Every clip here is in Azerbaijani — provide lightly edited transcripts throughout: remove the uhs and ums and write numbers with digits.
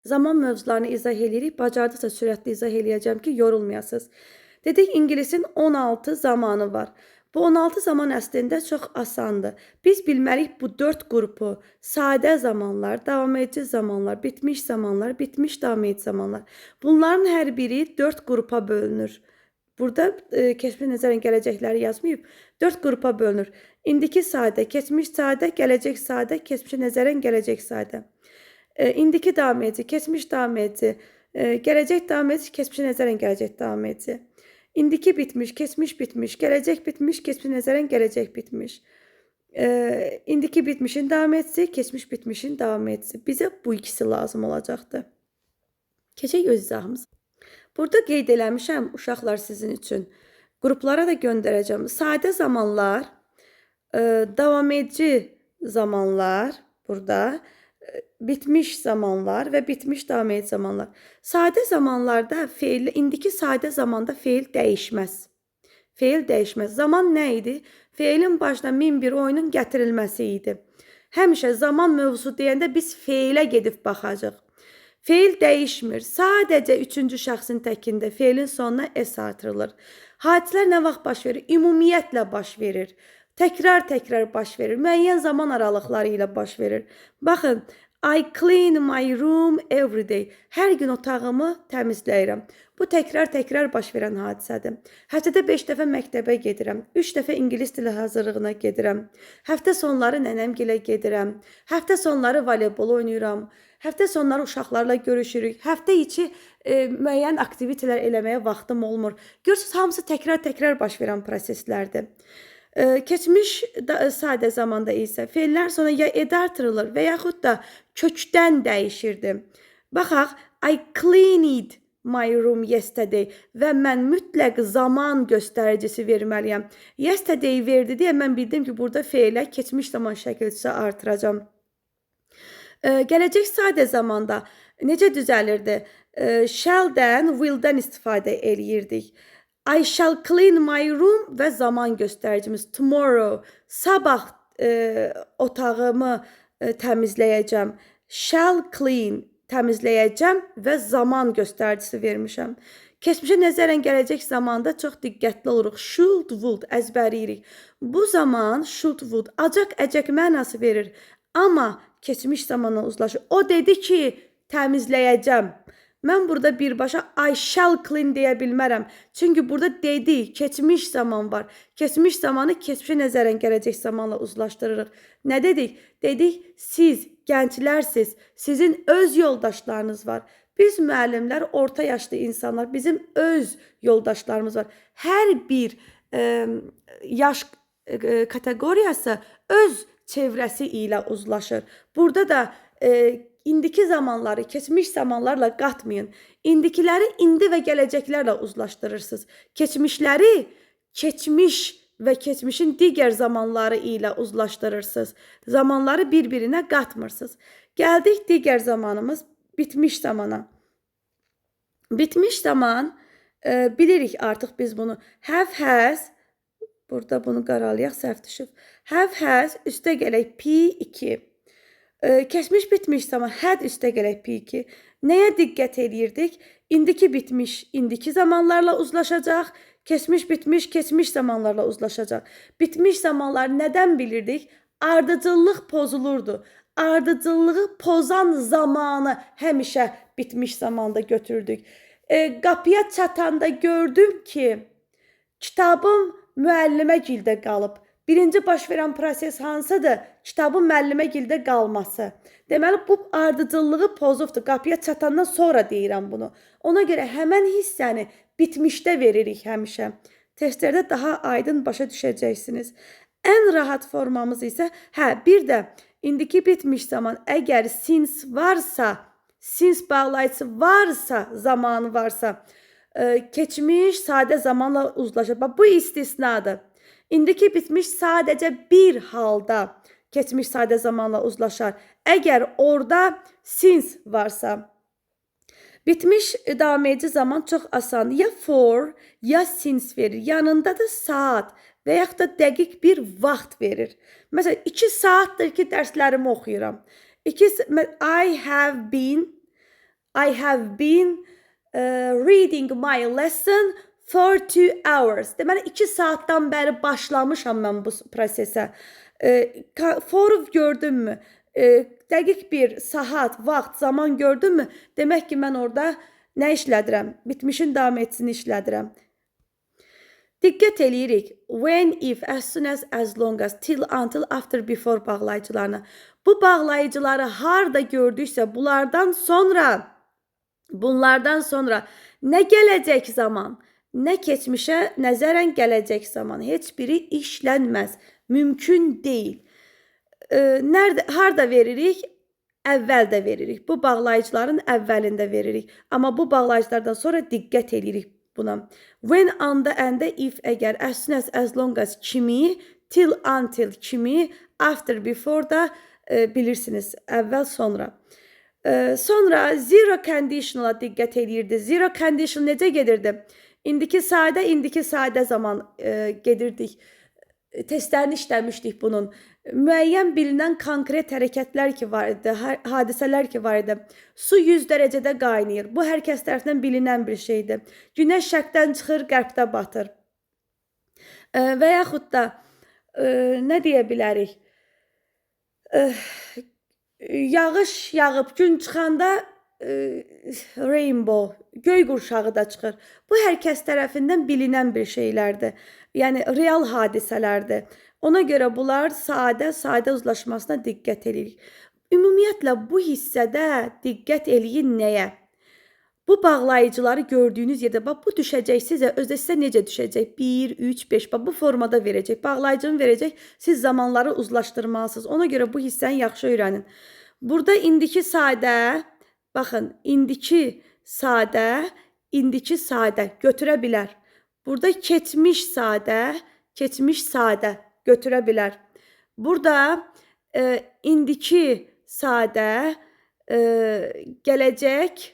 zaman mövzularını izah edirik. Bacardıqca sürətli izah eləyəcəm ki, yorulmayasınız. Dedik, ingilisin 16 zamanı var. Bu 16 zaman əslində çox asandır. Biz bilməliyik bu 4 qrupu: sadə zamanlar, davam edici zamanlar, bitmiş zamanlar, bitmiş davam edici zamanlar. Bunların hər biri 4 qrupa bölünür. Burada keçmiş nəzərən gələcəkləri yazmayıb. 4 qrupa bölünür. İndiki sadə, keçmiş sadə, gələcək sadə, keçmişə nəzərən gələcək sadə. İndiki davam edici, keçmiş davam edici, gələcək davam edici, keçmişə nəzərən gələcək davam edici. İndiki bitmiş, keçmiş bitmiş, gələcək bitmiş, keçmişə nəzərən gələcək bitmiş. İndiki bitmişin davam edicisi, keçmiş bitmişin davam edicisi. Bizə bu ikisi lazım olacaqdır. Keçək öz izahımız. Burada qeyd eləmişəm uşaqlar sizin üçün. Qruplara da göndərəcəm. Sadə zamanlar, davam edici zamanlar burada, bitmiş zamanlar və bitmiş davam edici zamanlar. Sadə zamanlarda feil, indiki sadə zamanda feil dəyişməz. Feil dəyişməz. Zaman nə idi? Feilin başına min bir oyunun gətirilməsi idi. Həmişə zaman mövzusu deyəndə biz feilə gedib baxacaq. Feil dəyişmir. Sadəcə üçüncü şəxsin təkində feilin sonuna s artırılır. Hadisələr nə vaxt baş verir? Ümumiyyətlə baş verir. Təkrar baş verir. Müəyyən zaman aralıqları ilə baş verir. Baxın, I clean my room every day. Hər gün otağımı təmizləyirəm. Bu təkrar baş verən hadisədir. Həftədə 5 dəfə məktəbə gedirəm. 3 dəfə ingilis dili hazırlığına gedirəm. Həftə sonları nənəmgilə gedirəm. Həftə sonları voleybol oynayıram. Həftə sonları uşaqlarla görüşürük. Həftə içi müəyyən aktivitelər eləməyə vaxtım olmur. Görürsünüz, hamısı təkrar baş verən proseslərdir. Keçmiş sadə zamanda isə feillər sonra ya edə artırılır və yaxud da kökdən dəyişirdi. Baxaq, I cleaned my room yesterday və mən mütləq zaman göstəricisi verməliyəm. Yesterday verdi deyə mən bildim ki, burada feilə keçmiş zaman şəkilçisi artıracam. Gələcək sadə zamanda necə düzəlirdi? Shall-dən, will-dən istifadə eləyirdik. I shall clean my room və zaman göstəricimiz tomorrow. Sabah otağımı təmizləyəcəm. Shall clean təmizləyəcəm və zaman göstəricisi vermişəm. Keçmişə nəzərən gələcək zamanda çox diqqətli oluruq. Should, would əzbəriyirik. Bu zaman should, would acaq, əcək mənası verir. Amma keçmiş zamanla uzlaşır. O dedi ki, təmizləyəcəm. Mən burada birbaşa I shall clean deyə bilmərəm. Çünki burada dedi, keçmiş zaman var. Keçmiş zamanı keçmişə nəzərən gələcək zamanla uzlaşdırırıq. Nə dedik? Dedik, siz gənclərsiz, sizin öz yoldaşlarınız var. Biz müəllimlər, orta yaşlı insanlar, bizim öz yoldaşlarımız var. Hər bir yaş kateqoriyası öz çevrəsi ilə uzlaşır. Burada da indiki zamanları keçmiş zamanlarla qatmayın. İndikiləri indi və gələcəklərlə uzlaşdırırsınız. Keçmişləri keçmiş və keçmişin digər zamanları ilə uzlaşdırırsınız. Zamanları bir-birinə qatmırsınız. Gəldik digər zamanımız bitmiş zamana. Bitmiş zaman bilirik artıq biz bunu. Have has, burada bunu qaralayaq, səhv düşüb. Have has üstə gələk P2. Keçmiş bitmiş zaman had üstə gələk P2. Nəyə diqqət edirdik? İndiki bitmiş, indiki zamanlarla uzlaşacaq. Keçmiş bitmiş, keçmiş zamanlarla uzlaşacaq. Bitmiş zamanlar nədən bilirdik? Ardıcıllıq pozulurdu. Ardıcıllığı pozan zamanı həmişə bitmiş zamanda götürdük. Qapıya çatanda gördüm ki, kitabım müəllimə gildə qalıb. Birinci baş verən proses hansıdır? Kitabın müəllimə gildə qalması. Deməli, bu ardıcıllığı pozubdur. Qapıya çatandan sonra deyirəm bunu. Ona görə həmən hissəni bitmişdə veririk həmişə. Testlərdə daha aydın başa düşəcəksiniz. Ən rahat formamız isə, bir də indiki bitmiş zaman əgər since varsa, since bağlayıcısı varsa, zamanı varsa, keçmiş sadə zamanla uzlaşır. Bu istisnadır. İndiki bitmiş sadəcə bir halda keçmiş sadə zamanla uzlaşar. Əgər orada since varsa. Bitmiş davam edici zaman çox asandır. Ya for, ya since verir. Yanında da saat və yaxud da dəqiq bir vaxt verir. Məsələn, 2 saatdır ki, dərslərimi oxuyuram. I have been I have been reading my lesson for 2 hours. Deməli 2 saatdan bəri başlamışam mən bu prosesə. For gördünmü? Dəqiq bir saat, vaxt, zaman gördünmü? Demək ki, mən orada nə işlədirəm? Bitmişin davam etsin işlədirəm. Diqqət eləyirik. When, if, as soon as long as, till, until, after, before bağlayıcılarına. Bu bağlayıcıları harda gördüksə bunlardan sonra nə gələcək zaman, nə keçmişə nəzərən gələcək zaman heç biri işlənməz. Mümkün deyil. Harda veririk? Əvvəldə veririk. Bu bağlayıcıların əvvəlində veririk. Amma bu bağlayıcılardan sonra diqqət eləyirik buna. When, anda, əndə, if, əgər, as soon as long as kimi, till, until kimi, after, before da bilirsiniz. Əvvəl, sonra. Sonra zero conditionala diqqət eləyirdi. Zero conditional necə gedirdi? İndiki sadə zaman gedirdik. Testlərini işləmişdik bunun. Müəyyən bilinən konkret hərəkətlər ki var idi, hadisələr ki var idi. Su 100 dərəcədə qaynayır. Bu hər kəs tərəfindən bilinən bir şeydir. Günəş şərqdən çıxır, qərbdə batır. Və yaxud da nə deyə bilərik? Yağış yağıb gün çıxanda rainbow, göy qurşağı da çıxır. Bu hər kəs tərəfindən bilinən bir şeylərdir. Yəni real hadisələrdir. Ona görə bunlar sadə uzlaşmasına diqqət edirik. Ümumiyyətlə bu hissədə diqqət eləyin nəyə? Bu bağlayıcıları gördüyünüz yerdə bax bu düşəcək sizə, özdə sizə necə düşəcək? 1, 3, 5 bax bu formada verəcək. Bağlayıcını verəcək. Siz zamanları uzlaşdırmalısınız. Ona görə bu hissəni yaxşı öyrənin. Burada indiki sadə, baxın, indiki sadə götürə bilər. Burada keçmiş sadə götürə bilər. Burada indiki sadə, gələcək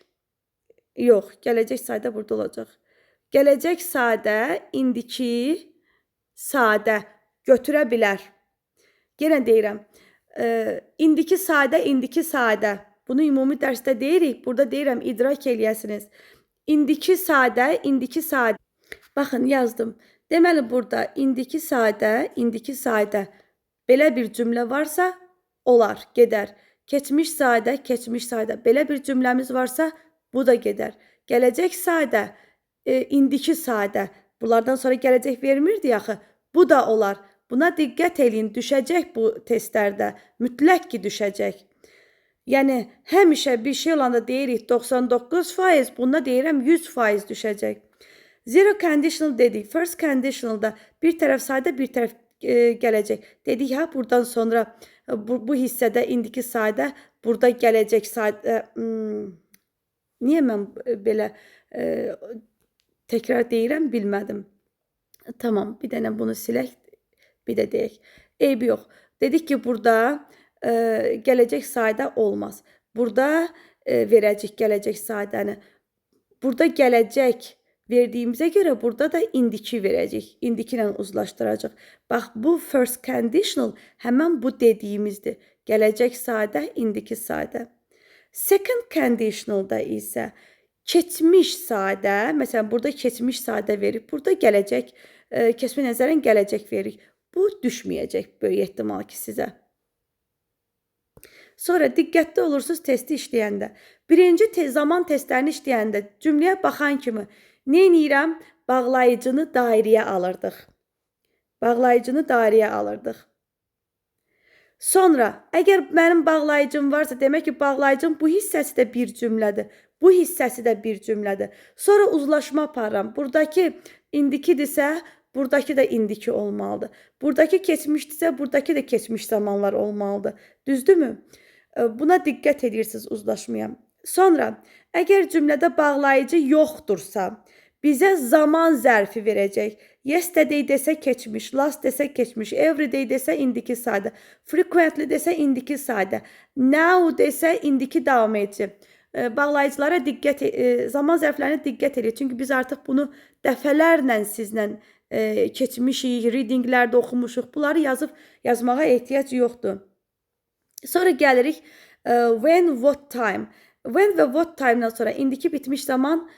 sadə burada olacaq. Gələcək sadə, indiki sadə götürə bilər. Yenə deyirəm, indiki sadə. Bunu ümumi dərsdə deyirik. Burada deyirəm, idrak eləyəsiniz. İndiki sadə. Baxın, yazdım. Deməli, burada indiki sadə. Belə bir cümlə varsa, olar, gedər. Keçmiş sadə. Belə bir cümləmiz varsa, bu da gedər. Gələcək sadə, indiki sadə. Bunlardan sonra gələcək vermirdi yaxı. Bu da olar. Buna diqqət eləyin, düşəcək bu testlərdə. Mütləq ki, düşəcək. Yəni, həmişə bir şey olanda deyirik 99%, bunda deyirəm 100% düşəcək. Zero conditional dedik. First conditionalda bir tərəf sadə, bir tərəf gələcək. Dedik, buradan sonra bu hissədə indiki sadə, burada gələcək sadə. Niyə mən belə təkrar deyirəm, bilmədim. Tamam, bir dənə bunu silək, bir də deyək. Eybi yox. Dedik ki, burada gələcək sadə olmaz. Burada verəcək gələcək sadəni. Burada gələcək verdiyimizə görə burada da indiki verəcək. İndiki ilə uzlaşdıracaq. Bax, bu first conditional həmən bu dediyimizdir. Gələcək sadə, indiki sadə. Second conditionalda isə keçmiş sadə, məsələn, burada keçmiş sadə verib, burada gələcək, keçmə nəzərən gələcək veririk. Bu düşməyəcək böyük ehtimal ki sizə. Sonra diqqətli olursunuz testi işləyəndə. Birinci zaman testlərini işləyəndə cümləyə baxan kimi nə edirəm? Bağlayıcını dairəyə alırdıq. Sonra, əgər mənim bağlayıcım varsa, demək ki, bağlayıcım bu hissəsi də bir cümlədir. Bu hissəsi də bir cümlədir. Sonra uzlaşma aparıram. Buradakı indikidirsə, buradakı da indiki olmalıdır. Buradakı keçmişdirsə, buradakı da keçmiş zamanlar olmalıdır. Düzdürmü? Buna diqqət edirsiniz uzlaşmaya. Sonra, əgər cümlədə bağlayıcı yoxdursa, bizə zaman zərfi verəcək. Yesterday desə keçmiş, last desə keçmiş, everyday desə indiki sadə, frequently desə indiki sadə, now desə indiki davam edici. Bağlayıcılara zaman zərflərinə diqqət edin. Çünki biz artıq bunu dəfələrlə sizlə keçmişik, readinglərdə oxumuşuq. Bunları yazmağa ehtiyac yoxdur. Sonra gəlirik when, what time. When və what time-dan sonra indiki bitmiş zaman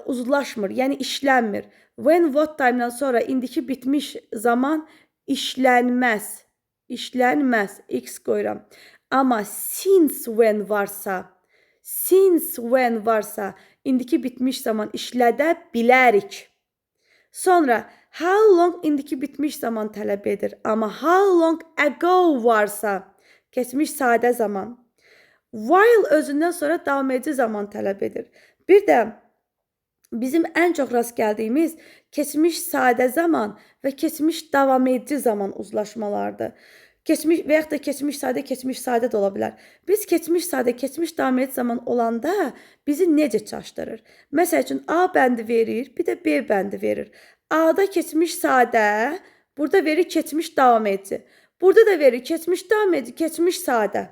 uzlaşmır, yəni işlənmir. When, what time-dan sonra indiki bitmiş zaman işlənməz. İşlənməz. X qoyuram. Amma since when varsa, indiki bitmiş zaman işlədə bilərik. Sonra how long indiki bitmiş zaman tələb edir. Amma how long ago varsa, keçmiş sadə zaman. While özündən sonra davam edici zaman tələb edir. Bir də bizim ən çox rast gəldiyimiz keçmiş sadə zaman və keçmiş davam edici zaman uzlaşmalardır. Keçmiş və yaxud da keçmiş sadə də ola bilər. Biz keçmiş sadə, keçmiş davam edici zaman olanda bizi necə çaşdırır? Məsəl üçün A bəndi verir, bir də B bəndi verir. A'da keçmiş sadə, burada verir keçmiş davam edici. Burada da verir keçmiş davam edici, keçmiş sadə.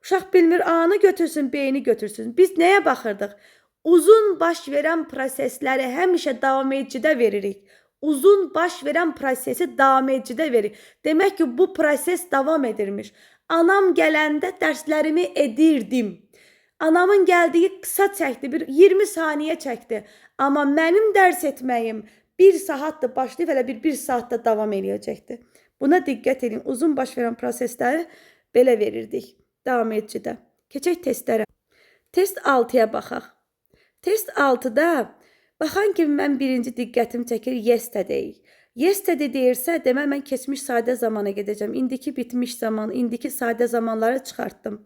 Uşaq bilmir A-nı götürsün, B-ni götürsün. Biz nəyə baxırdıq? Uzun baş verən prosesləri həmişə davam edicidə veririk. Uzun baş verən prosesi davam edicidə veririk. Demək ki, bu proses davam edirmiş. Anam gələndə dərslərimi edirdim. Anamın gəldiyi qısa çəkdi, 20 saniyə çəkdi. Amma mənim dərs etməyim 1 saatdır başlayıb, elə bir saatda davam edəcəkdir. Buna diqqət edin. Uzun baş verən prosesləri belə verirdik. Davam edicidə. Keçək testlərə. Test 6-ya baxaq. Test 6-da baxan kimi mən birinci diqqətim çəkir yesterday. Yesterday deyirsə, demək mən keçmiş sadə zamana gedəcəm. İndiki bitmiş zaman, indiki sadə zamanları çıxartdım.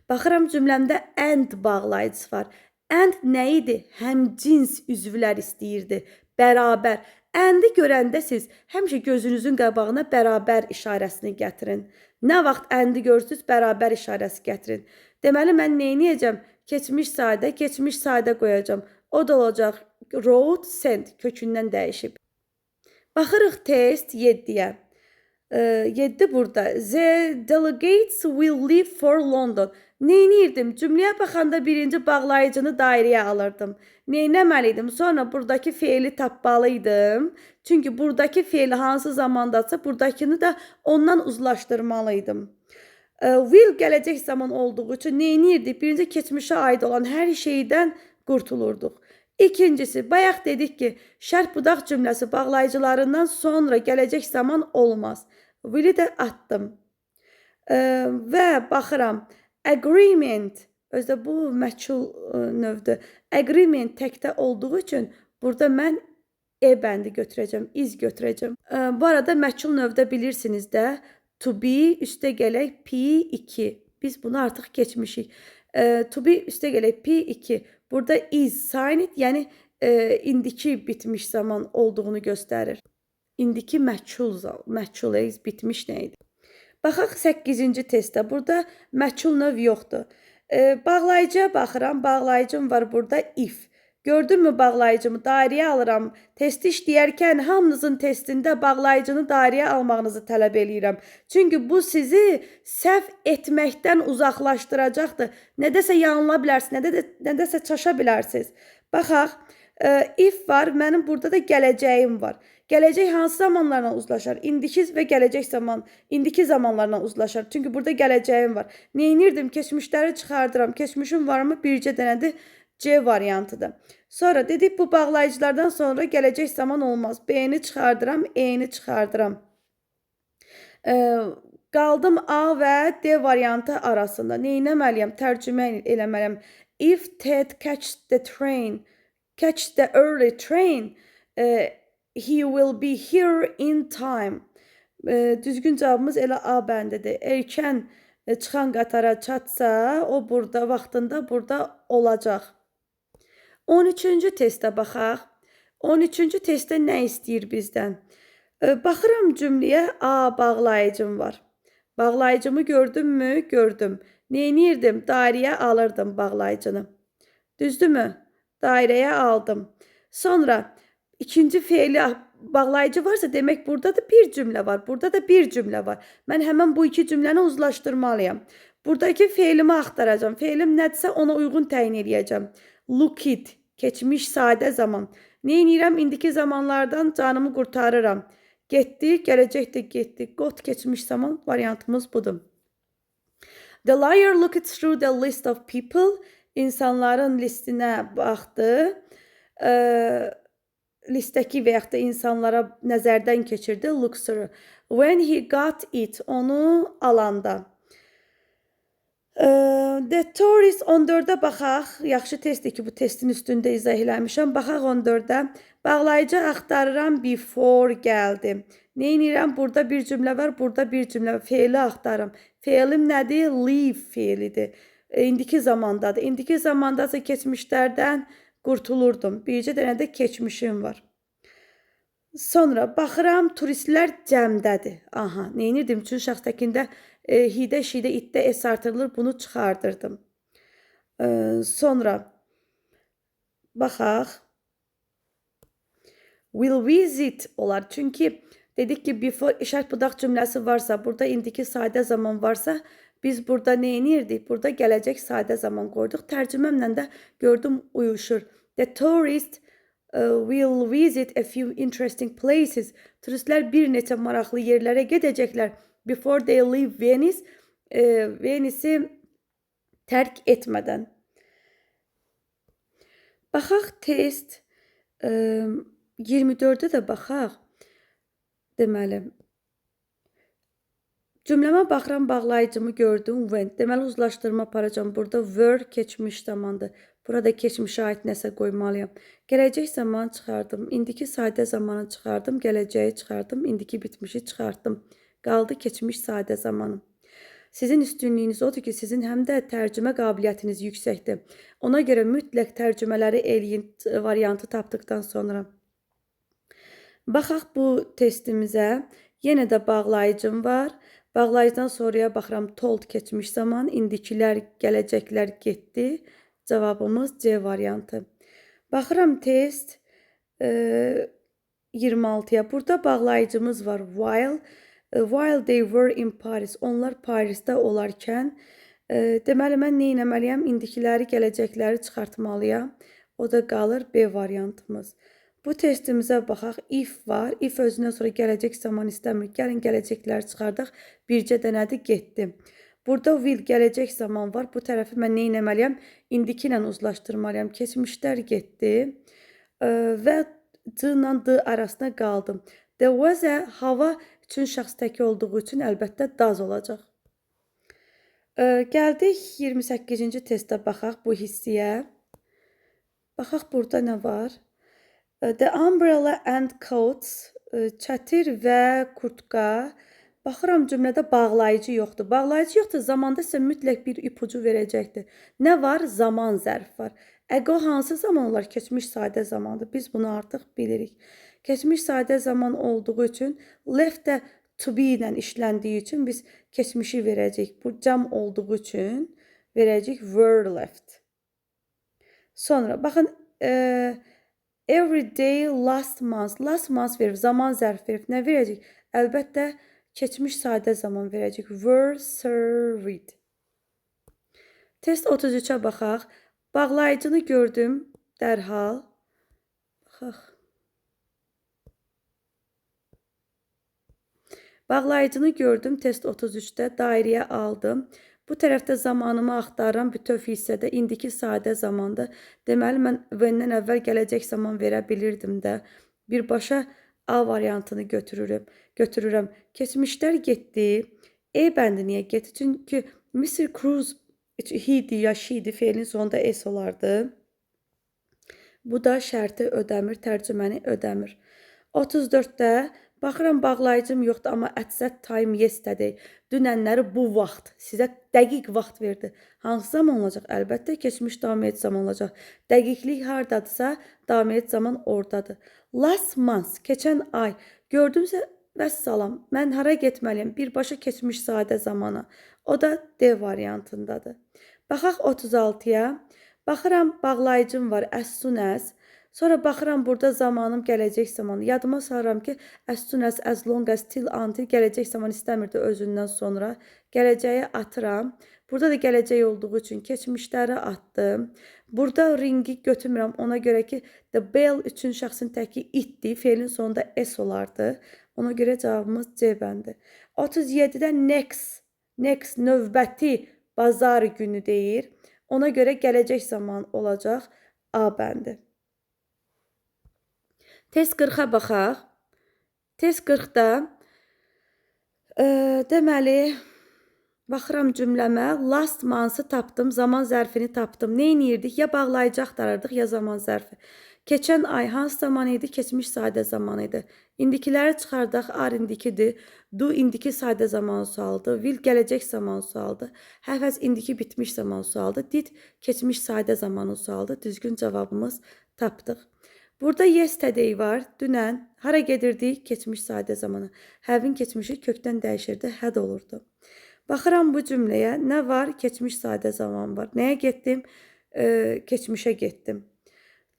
Baxıram cümləmdə and bağlayıcısı var. And nə idi? Həm cins üzvlər istəyirdi. Bərabər. And'i görəndə siz həmişə gözünüzün qabağına bərabər işarəsini gətirin. Nə vaxt and'i görürsünüz, bərabər işarəsi gətirin. Deməli, mən neyniyəcəm? Keçmiş sadə qoyacam. O da olacaq wrote, sent kökündən dəyişib. Baxırıq test 7-yə. 7 burada. The delegates will leave for London. Neynirdim? Cümləyə baxanda birinci bağlayıcını dairəyə alırdım. Neynəməliydim? Sonra buradakı feili tapmalıydım. Çünki buradakı feil hansı zamandadsa, buradakını da ondan uzlaşdırmalıydım. Will gələcək zaman olduğu üçün neynirdik? Birinci keçmişə aid olan hər şeydən qurtulurduq. İkincisi, bayaq dedik ki, şərt budaq cümləsi bağlayıcılarından sonra gələcək zaman olmaz. Will'i də atdım. Və baxıram, agreement, özdə bu məchul növdür. Agreement təkdə olduğu üçün burada mən bəndi götürəcəm, is götürəcəm. Bu arada məchul növdə bilirsiniz də, to be üstə gələk P2. Biz bunu artıq keçmişik. To be üstə gələk P2. Burada is, signed, yəni indiki bitmiş zaman olduğunu göstərir. İndiki məchul is bitmiş nə idi? Baxaq 8-ci testdə. Burada məchul növ yoxdur. Bağlayıcıya baxıram. Bağlayıcım var burada if. Gördünmü bağlayıcımı? Dairəyə alıram. Testi işləyərkən hamınızın testində bağlayıcını dairəyə almağınızı tələb eləyirəm. Çünki bu sizi səhv etməkdən uzaqlaşdıracaqdır. Nədəsə yanıla bilərsiniz, nədəsə çaşa bilərsiniz. Baxaq, if var, mənim burada da gələcəyim var. Gələcək hansı zamanlarla uzlaşar? İndiki və gələcək zaman, indiki zamanlarla uzlaşar. Çünki burada gələcəyim var. Neynirdim? Keçmişləri çıxardıram. Keçmişim varmı? Bircə dənədir. C variantıdır. Sonra dedik bu bağlayıcılardan sonra gələcək zaman olmaz. B-ni çıxardıram, E-ni çıxardıram. Qaldım A və D variantı arasında. Neynəməliyəm? Tərcümə eləməliyəm. If Ted catch the early train, he will be here in time. Düzgün cavabımız elə A bəndidir. Erkən çıxan qatara çatsa, o burada vaxtında burada olacaq. 13-cü testə baxaq. 13-cü testdə nə istəyir bizdən? Baxıram cümləyə A bağlayıcım var. Bağlayıcımı gördümmü? Gördüm. Neynirdim? Dairəyə alırdım bağlayıcını. Düzdürmü? Dairəyə aldım. Sonra ikinci feili bağlayıcı varsa demək burada da bir cümlə var. Burada da bir cümlə var. Mən həmən bu iki cümləni uzlaşdırmalıyam. Buradakı feilimi axtaracağım. Feilim nədirsə ona uyğun təyin edəcəm. Look it, keçmiş sadə zaman. Neynirəm? İndiki zamanlardan canımı qurtarıram. Getdi, gələcəkdə getdi. Got keçmiş zaman variantımız budur. The liar looked through the list of people insanların listinə baxdı. E, listəki və yaxud da insanlara nəzərdən keçirdi. Look through. When he got it, onu alanda. The tourist 14-də baxaq. Yaxşı testdir ki, bu testin üstündə izah eləmişəm. Baxaq 14-də. Bağlayıcı axtarıram before gəldi. Neynirəm? Burada bir cümlə var, burada bir cümlə var. Feili axtarım. Feilim nədir? Leave feilidir. İndiki zamandadır. İndiki zamandasa keçmişlərdən qurtulurdum. Bircə dənə də keçmişim var. Sonra baxıram, turistlər cəmdədir. Aha, neynirdim? Üçün şəxsdəkində hidə, şidə, itdə es artırılır. Bunu çıxardırdım. Sonra baxaq. Will visit olar. Çünki dedik ki, before işaret budaq cümləsi varsa, burada indiki sadə zaman varsa, biz burada nə edirdik? Burada gələcək sadə zaman qoyduq. Tərcüməmlə də gördüm uyuşur. The tourist will visit a few interesting places. Turistlər bir neçə maraqlı yerlərə gedəcəklər. Before they leave Venice. Venice'i tərk etmədən. Baxaq test. 24-də də baxaq. Deməli, cümləmə baxıram, bağlayıcımı gördüm. When. Deməli, uzlaşdırma aparacağım. Burada were keçmiş zamandır. Burada keçmişə aid nəsə qoymalıyam. Gələcək zaman çıxardım. İndiki sadə zamanı çıxardım. Gələcəyi çıxardım. İndiki bitmişi çıxardım. Qaldı keçmiş sadə zamanım. Sizin üstünlüyünüz odur ki, sizin həm də tərcümə qabiliyyətiniz yüksəkdir. Ona görə mütləq tərcümələri eləyin variantı tapdıqdan sonra. Baxaq bu testimizə. Yenə də bağlayıcım var. Bağlayıcıdan sonraya baxıram, told keçmiş zaman, indikilər, gələcəklər getdi. Cavabımız C variantı. Baxıram test 26-ya. Burada bağlayıcımız var. While they were in Paris. Onlar Parisdə olarkən. Deməli, mən nə etməliyəm? İndikiləri, gələcəkləri çıxartmalıyam. O da qalır B variantımız. Bu testimizə baxaq. If var. If özündən sonra gələcək zaman istəmir. Gəlin gələcəkləri çıxardaq. Bircə dənədir, getdi. Burada will gələcək zaman var. Bu tərəfi mən nə etməliyəm? İndiki ilə uzlaşdırmalıyam. Keçmişlər getdi. Və C ilə D arasında qaldım. The weather, hava üçün şəxs təki olduğu üçün əlbəttə does olacaq. Gəldik 28-ci testə baxaq bu hissiyə. Baxaq burada nə var? The umbrella and coats, çətir və kurtka. Baxıram cümlədə bağlayıcı yoxdur. Bağlayıcı yoxdur, zamanda sizə mütləq bir ipucu verəcəkdir. Nə var? Zaman zərf var. Əgə hansı zaman olar? Keçmiş sadə zamandır. Biz bunu artıq bilirik. Keçmiş sadə zaman olduğu üçün left də to be ilə işləndiyi üçün biz keçmişi verəcəyik. Bu cəm olduğu üçün verəcəyik were left. Sonra baxın every day last month. Last month verir. Zaman zərf verir. Nə verəcək? Əlbəttə keçmiş sadə zaman verəcək. Were served. Test 33-ə baxaq. Bağlayıcını gördüm dərhal. Baxaq. Bağlayıcını gördüm test 33-də, dairəyə aldım. Bu tərəfdə zamanımı axtarıram, bütöv hissədə indiki sadə zamandır. Deməli, mən vəndən əvvəl gələcək zaman verə bilirdim də. Birbaşa A variantını götürürəm. Keçmişlər getdi. E bəndi niyə getdi? Çünki Mr. Cruz he-di ya she-di, feilin sonunda S olardı. Bu da şərti ödəmir, tərcüməni ödəmir. 34-də baxıram, bağlayıcım yoxdur, amma at that time yesterday. Dünənləri bu vaxt, sizə dəqiq vaxt verdi. Hansı zaman olacaq? Əlbəttə, keçmiş davam et zaman olacaq. Dəqiqlik hardadırsa, davam et zaman oradadır. Last month, keçən ay. Gördümsə, vəssalam, mən hara getməliyəm? Birbaşa keçmiş sadə zamana. O da D variantındadır. Baxaq 36-ya. Baxıram, bağlayıcım var, as soon as. Sonra baxıram, burada zamanım gələcək zamanı. Yadıma salıram ki, as soon as long as, till, until gələcək zaman istəmirdi özündən sonra. Gələcəyi atıram. Burada da gələcək olduğu üçün keçmişləri atdım. Burada ringi götürmürəm. Ona görə ki, the bell üçün şəxsin təki itdi. Feilin sonunda S olardı. Ona görə cavabımız C bəndi. 37-də next, növbəti bazar günü deyir. Ona görə gələcək zaman olacaq A bəndi. Test 40-a baxaq. Test 40-da deməli, baxıram cümləmə, last month'ı tapdım, zaman zərfini tapdım. Nə edirdik? Ya bağlayıcı axtarırdıq, ya zaman zərfi. Keçən ay hansı zaman idi? Keçmiş sadə zaman idi. İndikiləri çıxardaq, are indikidir. Do indiki sadə zaman sualıdır. Will gələcək zaman sualıdır. Have indiki bitmiş zaman sualıdır. Did keçmiş sadə zamanın sualıdır. Düzgün cavabımız tapdıq. Burada yesterday var. Dünən. Hara gedirdik? Keçmiş sadə zamanı. Have'in keçmişi kökdən dəyişirdi. Had olurdu. Baxıram bu cümləyə. Nə var? Keçmiş sadə zaman var. Nəyə getdim? Keçmişə getdim.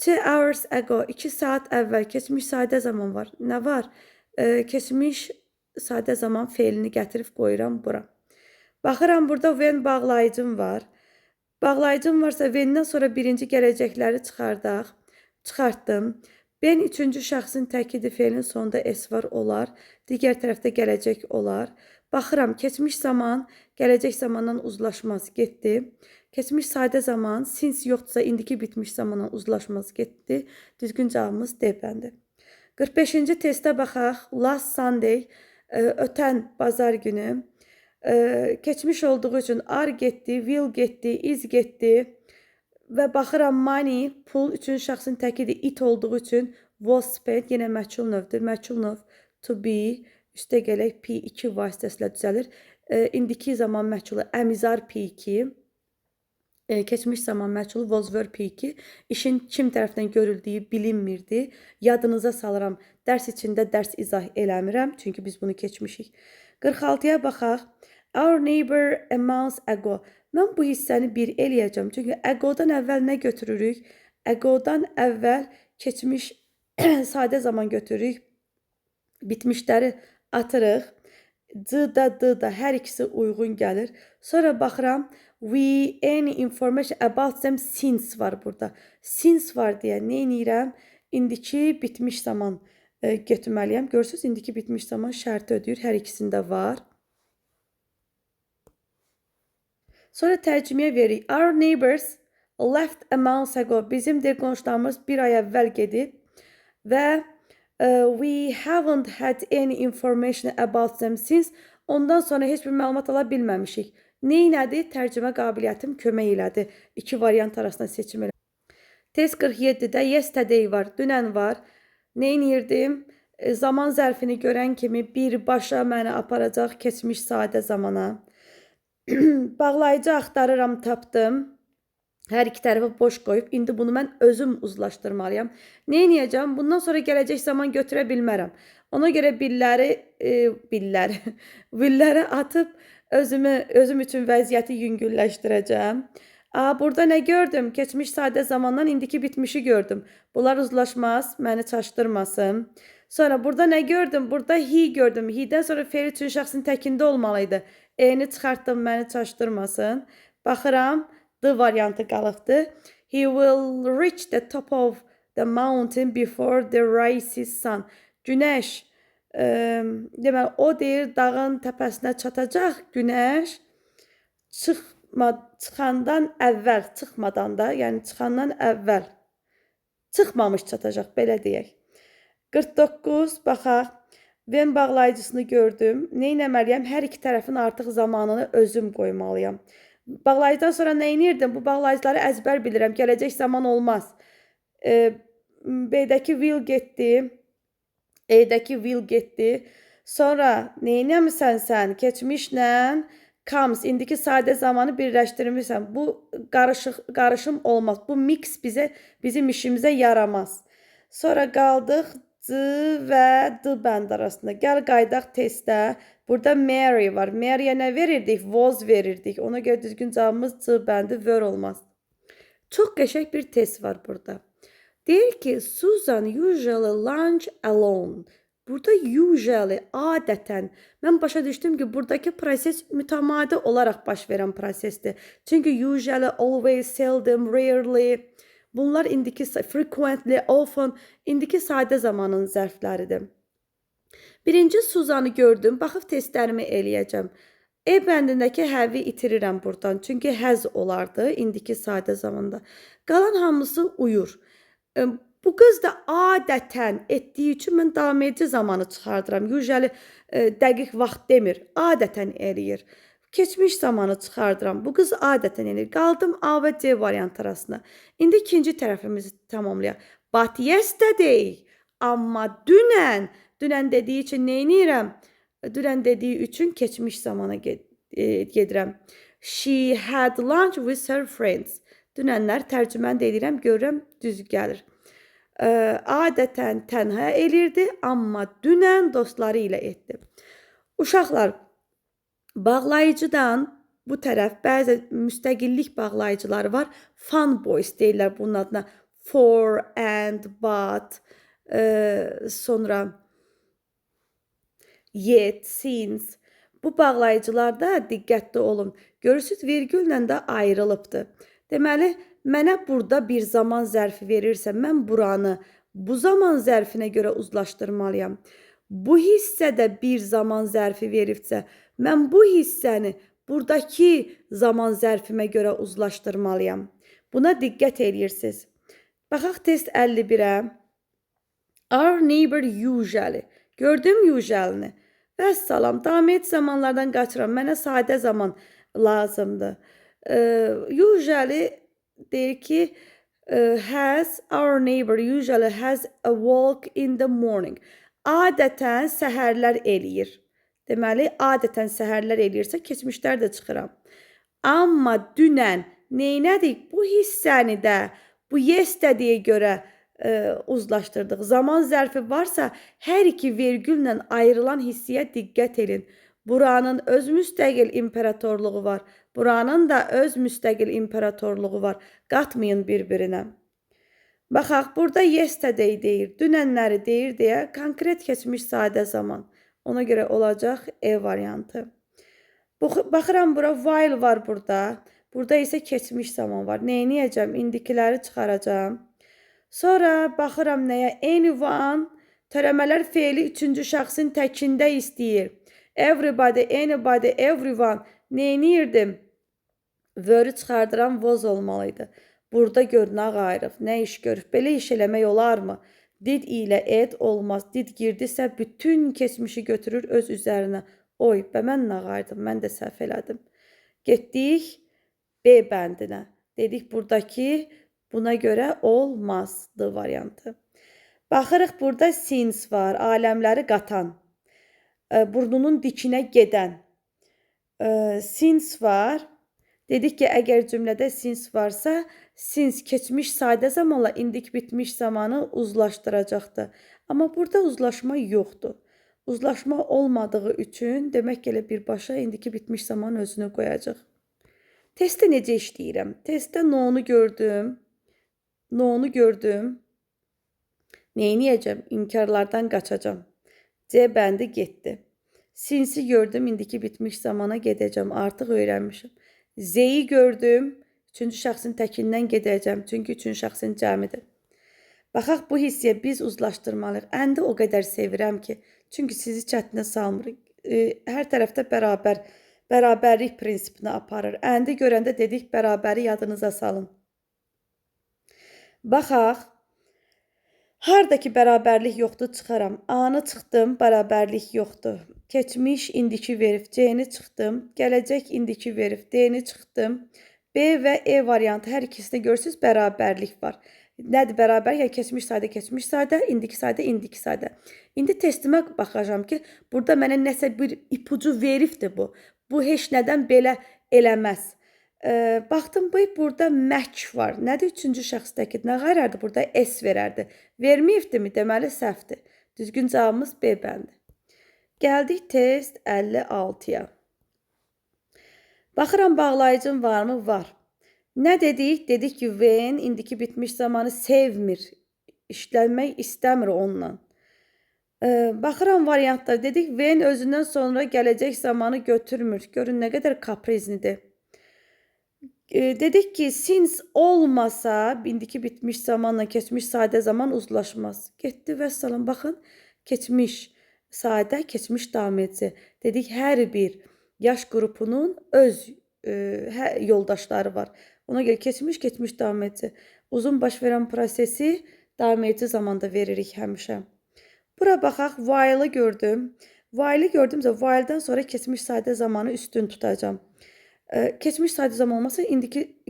2 hours ago. 2 saat əvvəl. Keçmiş sadə zaman var. Nə var? Keçmiş sadə zaman feilini gətirib qoyuram bura. Baxıram burada when bağlayıcım var. Bağlayıcım varsa when'dən sonra birinci gələcəkləri çıxardaq. Çıxartdım. Ben üçüncü şəxsin təkiidi feilin sonunda s var olar. Digər tərəfdə gələcək olar. Baxıram, keçmiş zaman gələcək zamandan uzlaşmaz getdi. Keçmiş sadə zaman since yoxdursa indiki bitmiş zamandan uzlaşmaz getdi. Düzgün cavabımız D bəndi. 45-ci testə baxaq. Last Sunday, ötən bazar günü. Keçmiş olduğu üçün are getdi, will getdi, is getdi. Və baxıram money, pul üçün şəxsin təkidi it olduğu üçün was spent, yenə məchul növdür. Məchul növ to be, üstə gələk P2 vasitəsilə düzəlir. İndiki zaman məchulu əmizar P2, keçmiş zaman məchulu was were P2. İşin kim tərəfindən görüldüyü bilinmirdi. Yadınıza salıram, dərs içində dərs izah eləmirəm, çünki biz bunu keçmişik. 46-ya baxaq. Our neighbor a month ago. Mən bu hissəni bir eləyəcəm. Çünki ago'dan əvvəl nə götürürük? Ago'dan əvvəl keçmiş sadə zaman götürürük. Bitmişləri atırıq. D da hər ikisi uyğun gəlir. Sonra baxıram. We any information about them since var burada. Since var deyə nə edirəm? İndiki bitmiş zaman götürməliyəm. Görürsünüz, indiki bitmiş zaman şərti ödəyir. Hər ikisində var. Sonra tərcüməyə veririk. Our neighbors left a month ago. Bizim qonşularımız bir ay əvvəl gedib və we haven't had any information about them since. Ondan sonra heç bir məlumat ala bilməmişik. Neynədir? Tərcümə qabiliyyətim kömək elədi. İki variant arasında seçim elədim. Test 47-də yesterday var, dünən var. Neynirdim? Zaman zərfini görən kimi birbaşa məni aparacaq keçmiş sadə zamana. Bağlayıcı axtarıram, tapdım. Hər iki tərəfi boş qoyub, indi bunu mən özüm uzlaşdırmalıyam. Nə edəcəm? Bundan sonra gələcək zaman götürə bilmərəm. Ona görə billəri atıb özüm üçün vəziyyəti yüngülləşdirəcəm. Burada nə gördüm? Keçmiş sadə zamandan indiki bitmişi gördüm. Bunlar uzlaşmaz, məni çaşdırmasın. Sonra burada nə gördüm? Burada he gördüm. He'dən sonra feil üçün şəxsin təkində olmalıydı. E-ni çıxartdım, məni çaşdırmasın. Baxıram, D variantı qalıbdır. He will reach the top of the mountain before the rises sun. Günəş, deməli, o deyir, dağın təpəsinə çatacaq günəş. Çıxandan əvvəl, çıxmadan da, yəni çıxandan əvvəl. Çıxmamış çatacaq, belə deyək. 49, baxaq. When bağlayıcısını gördüm. Nə etməliyəm? Hər iki tərəfin artıq zamanını özüm qoymalıyam. Bağlayıcıdan sonra nə edirdim? Bu bağlayıcıları əzbər bilirəm. Gələcək zaman olmaz. B-dəki will getdi. E-dəki will getdi. Sonra nə etməmisən sən? Keçmişlə comes. İndiki sadə zamanı birləşdirmirsən. Bu qarışım olmaz. Bu mix bizim işimizə yaramaz. Sonra qaldıq C və D bənd arasında. Gəl qaydaq testdə. Burada Mary var. Mary'ə nə verirdik? Was verirdik. Ona görə düzgün cavabımız C bəndi were olmaz. Çox qəşəng bir test var burada. Deyir ki, Susan usually lunch alone. Burada usually, adətən. Mən başa düşdüm ki, buradakı proses mütəmadi olaraq baş verən prosesdir. Çünki usually, always, seldom, rarely. Bunlar indiki frequently, often, indiki sadə zamanın zərfləridir. Birinci Suzanı gördüm. Baxıb testlərimi eləyəcəm. E bəndindəki həvi itirirəm buradan. Çünki həz olardı indiki sadə zamanda. Qalan hamısı uyur. Bu qız da adətən etdiyi üçün mən davam edici zamanı çıxardıram. Usually dəqiq vaxt demir. Adətən eləyir. Keçmiş zamanı çıxardıram. Bu qız adətən eləyir. Qaldım A və C variant arasında. İndi ikinci tərəfimizi tamamlayaq. But yesterday. Amma dünən. Dünən dediyi üçün nə edirəm? Dünən dediyi üçün keçmiş zamana gedirəm. She had lunch with her friends. Dünənlər tərcüməni də edirəm, görürəm düz gəlir. Adətən tənha elirdi, amma dünən dostları ilə etdi. Uşaqlar, bağlayıcıdan bu tərəf bəzi müstəqillik bağlayıcıları var. Fun boys deyirlər bunun adına. For, and, but, sonra yet, since. Bu bağlayıcılarda diqqətli olun. Görürsünüz, virgüllə də ayrılıbdır. Deməli, mənə burada bir zaman zərfi verirsə, mən buranı bu zaman zərfinə görə uzlaşdırmalıyam. Bu hissədə bir zaman zərfi veribsə, mən bu hissəni buradakı zaman zərfimə görə uzlaşdırmalıyam. Buna diqqət edirsiniz. Baxaq test 51-ə. Our neighbor usually. Gördüm usually-ni. Vəssalam, davam et zamanlardan qaçıram. Mənə sadə zaman lazımdır. Usually deyir ki, our neighbor usually has a walk in the morning. Adətən səhərlər eləyir. Deməli, adətən səhərlər eləyirsə, keçmişlər də çıxıram. Amma dünən neynədik? Bu hissəni də bu yesterday'yə görə uzlaşdırdıq. Zaman zərfi varsa, hər iki virgüllə ayrılan hissiyə diqqət edin. Buranın öz müstəqil imperatorluğu var. Buranın da öz müstəqil imperatorluğu var. Qatmayın bir-birinə. Baxaq, burada yesterday deyir, dünənləri deyir deyə konkret keçmiş sadə zaman. Ona görə olacaq E variantı. Baxıram, bura while var burada. Burada isə keçmiş zaman var. Neyniyəcəm? İndikiləri çıxaracağım. Sonra baxıram nəyə? Anyone, törəmələr feili üçüncü şəxsin təkində istəyir. Everybody, anybody, everyone. Neyniyirdim? Word çıxardıram, was olmalıydı. Burada gör nə qayırıq, nə iş görüb. Belə iş eləmək olarmı? Did ilə ed olmaz. Did girdisə bütün keçmişi götürür öz üzərinə. Oy, mən nə qayırdım? Mən də səhv elədim. Getdik B bəndinə. Dedik buradakı buna görə olmazdı variantı. Baxırıq, burada since var. Aləmləri qatan. Burnunun dikinə gedən. Since var. Dedik ki, əgər cümlədə since varsa, since keçmiş sadə zamanla indik bitmiş zamanı uzlaşdıracaqdı. Amma burada uzlaşma yoxdur. Uzlaşma olmadığı üçün demək ki, elə birbaşa indiki bitmiş zaman özünü qoyacaq. Testdə necə işləyirəm? Testdə no-nu gördüm. No-nu gördüm. Neyniyəcəm? İnkarlardan qaçacam. C bəndi getdi. Since-i gördüm, indiki bitmiş zamana gedəcəm. Artıq öyrənmişim. Z-i gördüm. Üçüncü şəxsin təkindən gedəcəm. Çünki üçüncü şəxsin cəmidir. Baxaq, bu hissiyə biz uzlaşdırmalıyıq. Əndi o qədər sevirəm ki, çünki sizi çətinə salmır. Hər tərəfdə bərabərlik prinsipini aparır. Əndi görəndə dedik, bərabəri yadınıza salın. Baxaq, hardakı bərabərlik yoxdur, çıxaram. A-nı çıxdım, bərabərlik yoxdur. Keçmiş, indiki verib, C-ni çıxdım. Gələcək, indiki verib, D-ni çıxdım. B və E variantı hər ikisində görürsünüz, bərabərlik var. Nədir bərabər? Yəni keçmiş sadə, indiki sadə. İndi testimə baxacağam ki, burada mənə nəsə bir ipucu veribdir bu. Bu heç nədən belə eləməz. Baxdım, burada match var. Nədir üçüncü şəxsdəki? Nə qayırardı? Burada S verərdi. Verməyibdir mi? Deməli, səhvdir. Düzgün cavabımız B bəndi. Gəldik test 56-ya. Baxıram, bağlayıcım varmı? Var. Nə dedik? Dedik ki, when indiki bitmiş zamanı sevmir. İşlənmək istəmir onunla. Baxıram variantlar. Dedik, when özündən sonra gələcək zamanı götürmür. Görün, nə qədər kaprizlidir. Dedik ki, since olmasa, indiki bitmiş zamanla keçmiş sadə zaman uzlaşmaz. Getdi və salam, baxın, keçmiş sadə, keçmiş davam edici. Dedik, hər bir yaş qrupunun öz yoldaşları var. Ona görə keçmiş, keçmiş davam edici. Uzun baş verən prosesi davam edici zamanda veririk həmişə. Bura baxaq, while'ı gördüm. While'ı gördümsə, while'dan sonra keçmiş sadə zamanı üstün tutacağam. Keçmiş sadə zaman olmasa, indiki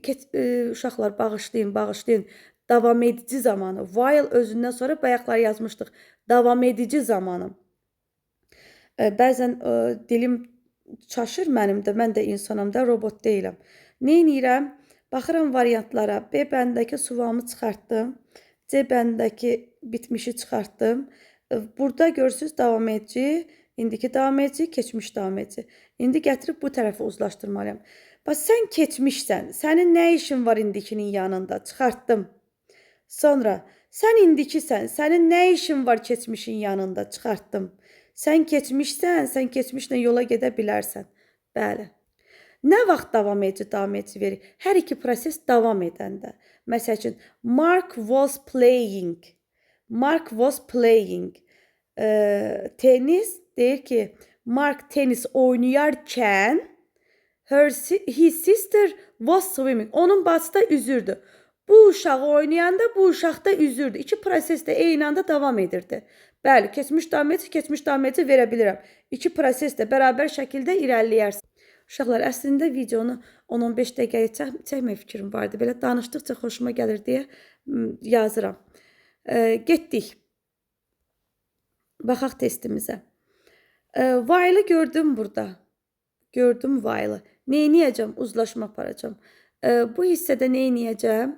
uşaqlar bağışlayın. Davam edici zamanı. While özündən sonra bayaqlar yazmışdıq. Davam edici zamanı. Bəzən dilim çaşır mənim də, mən də insanam da, robot deyiləm. Neynirəm? Baxıram variantlara. B bəndəki suvamı çıxartdım. C bəndəki bitmişi çıxartdım. Burada görürsünüz davam edici, indiki davam edici, keçmiş davam edici. İndi gətirib bu tərəfi uzlaşdırmalıyam. Bax, sən keçmişsən. Sənin nə işin var indikinin yanında? Çıxartdım. Sonra, sən indikisən. Sənin nə işin var keçmişin yanında? Çıxartdım. Sən keçmişsən, sən keçmişlə yola gedə bilərsən. Bəli. Nə vaxt davam edici verir? Hər iki proses davam edəndə. Məsəl üçün, Mark was playing. Mark was playing. Tenis deyir ki, Mark tenis oynayarkən his sister was swimming. Onun bacısı da üzürdü. Bu uşağı oynayanda bu uşaq da üzürdü. İki proses də eyni anda davam edirdi. Bəli, keçmiş davam edici verə bilirəm. İki proses də bərabər şəkildə irəliləyərsən. Uşaqlar, əslində videonu 10-15 dəqiqəyə çəkmək fikrim vardı. Belə danışdıqca xoşuma gəlir deyə yazıram. Getdik. Baxaq testimizə. While'ı gördüm burada. Gördüm while'ı. Neyniyəcəm? Uzlaşma aparacağım. Bu hissədə neyniyəcəm?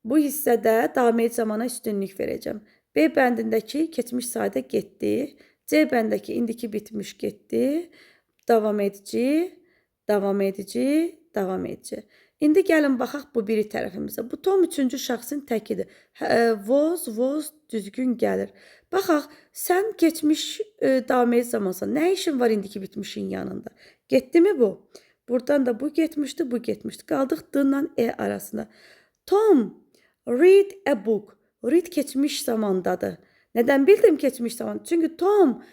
Bu hissədə davam edici zamana üstünlük verəcəm. B bəndindəki keçmiş sadə getdi. C bəndəki indiki bitmiş getdi. Davam edici, davam edici, davam edici. İndi gəlin baxaq bu biri tərəfimizə. Bu Tom üçüncü şəxsin təkidir. Was düzgün gəlir. Baxaq, sən keçmiş davam edici zamansan. Nə işin var indiki bitmişin yanında? Getdi mi bu? Buradan da bu getmişdi, bu getmişdi. Qaldıq D-la E arasında. Tom read a book. Read keçmiş zamandadır. Nədən bildim keçmiş zaman? Çünki Tom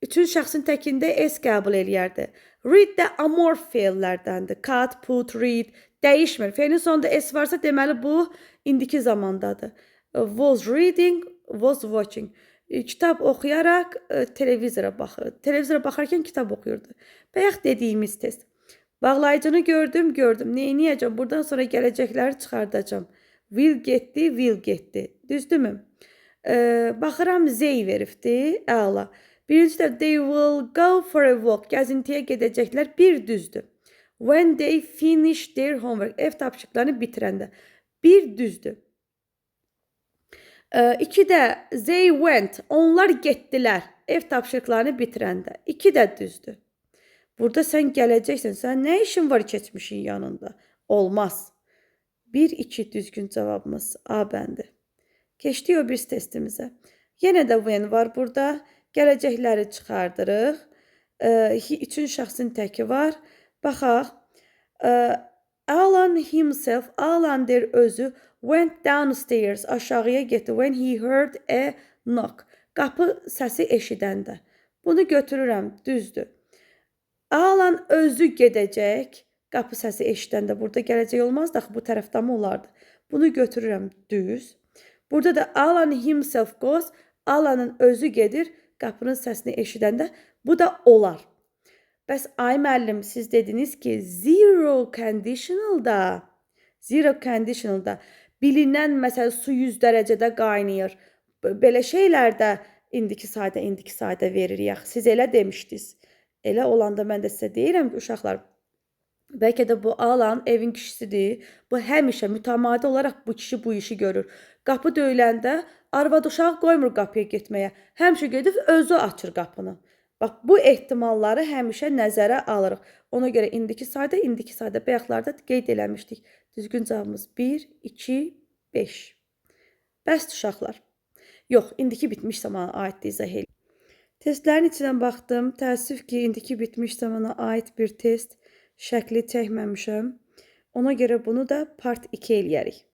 üçüncü şəxsin təkində S qəbul eləyərdi. Read də amorf feillərdəndir. Cut, put, read dəyişmir. Feilin sonunda S varsa deməli bu indiki zamandadır. Was reading, was watching. Kitab oxuyaraq televizora baxır. Televizora baxarkən kitab oxuyurdu. Bayaq dediyimiz test. Bağlayıcını gördüm. Neyniyəcəm? Buradan sonra gələcəkləri çıxardacağım. Will getdi. Düzdürmü? Baxıram Zey veribdi. Əla. Birinci də they will go for a walk. Gəzintiyə gedəcəklər. Bir düzdür. When they finish their homework. Ev tapşırıqlarını bitirəndə. Bir düzdür. İki də they went. Onlar getdilər. Ev tapşırıqlarını bitirəndə. İki də düzdür. Burada sən gələcəksən. Sən nə işin var keçmişin yanında? Olmaz. 1-2 düzgün cavabımız A bəndi. Keçdik o bir testimizə. Yenə də when var burada. Gələcəkləri çıxardırıq. Üçüncü şəxsin təki var. Baxaq. Alan himself, Alan der özü went downstairs, aşağıya getdi. When he heard a knock. Qapı səsi eşidəndə. Bunu götürürəm, düzdür. Alan özü gedəcək. Qapı səsi eşidəndə. Burada gələcək olmazdı, axı bu tərəfdə mi olardı? Bunu götürürəm, düz. Burada da Alan himself goes. Alanın özü gedir. Qapının səsini eşidəndə. Bu da olar. Bəs ay müəllim, siz dediniz ki, zero conditionalda bilinən, məsələn, su 100 dərəcədə qaynayır. Belə şeylərdə indiki sadə veririk. Siz elə demişdiniz. Elə olanda mən də sizə deyirəm ki, uşaqlar, bəlkə də bu Alan evin kişisidir. Bu həmişə mütəmadi olaraq bu kişi bu işi görür. Qapı döyüləndə arvad uşaq qoymur qapıya getməyə. Həmişə gedib özü açır qapını. Bax, bu ehtimalları həmişə nəzərə alırıq. Ona görə indiki sadə bayaqlarda qeyd eləmişdik. Düzgün cavabımız 1, 2, 5. Bəsdir uşaqlar. Yox, indiki bitmiş zamana aiddir izah eləyim. Testlərin içindən baxdım. Təəssüf ki, indiki bitmiş zamana aid bir test şəkli çəkməmişəm. Ona görə bunu da part 2 eləyərik.